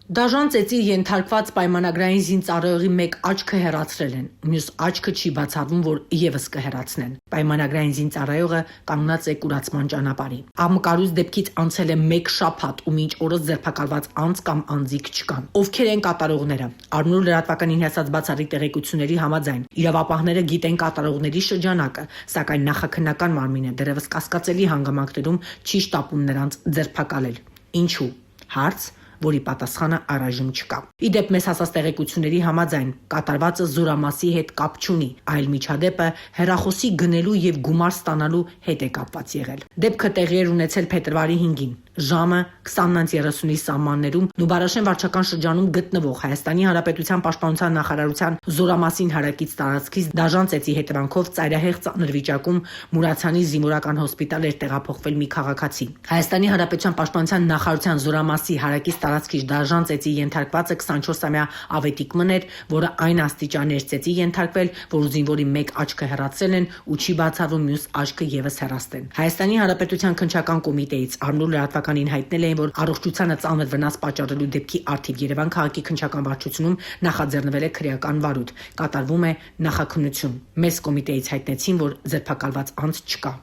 Դաժան ծեծի ենթարկված պայմանագրային զինծառայողի մեկ աչքը հեռացրել են, մյուս աչքը չի բացառվում, որ ևս կհեռացնեն։ Պայմանագրային զինծառայողը կանգնած է կուրացման ճանապարհի։ Աղմկարուց դեպքից անցել է 1 շաբաթ ու մինչ օրս ձերբակալված անձ կամ անձիկ չկան։ Ովքեր են կատարողները։ Արմնուր լրատվականին հասած բացառիկ տեղեկությունների համաձայն իրավապահները գիտեն կատարողների շրջանակը, սակայն նախաքննական մարմինը դեռևս կասկածելի հանգամանքներում չի շտապում նրանց ձերբակալել։ Ինչու՞։ Հարց, որի պատասխանը առայժմ չկա։ Իդեպ մեզ հասած տեղեկությունների համաձայն կատարվածը Զորամասի հետ կապ չունի, այլ միջադեպը հեռախոսի գնելու եւ գումար ստանալու հետ է կապված եղել։ Դեպքը տեղի էր ունեցել փետրվարի 5-ին, ժամը 20:30-ի սահմաններում Նուբարաշեն վարչական շրջանում գտնվող Հայաստանի Հանրապետության Պաշտպանության նախարարության Զորամասին հարակից տարածքից դաժան ծեծի հետևանքով ծայրահեղ ծանր վիճակում Մուրացյանի զինվորական հոսպիտալ էր տեղափոխվել մի քաղաքացի։ Հայաստանի Հանրապետության Պաշտպանության նախարարության Զորամասի հարակից տարածքից դաժան ծեծի ենթարկվածը 24-ամյա Ավետիք Մ-ն էր, որը այն աստիճանի էր ծեծի ենթարկվել, որ զինվորի մեկ աչքը հեռացրել են ու չի բացառվում մյուս աչքը ևս հեռացնել։ Հայաստանի Հանրապետության քննչական կոմիտեից Արմնուր լրատվականին հայտնել էին, որ առողջությանը ծանր վնաս պատճառելու դեպքի առթիվ Երևան քաղաքի քննչական վարչությունում նախաձեռնվել է քրեական վարույթ, կատարվում է նախաքննություն։ Մեզ կոմիտեից հայտնեցին, որ ձերբակալված անձ չկա։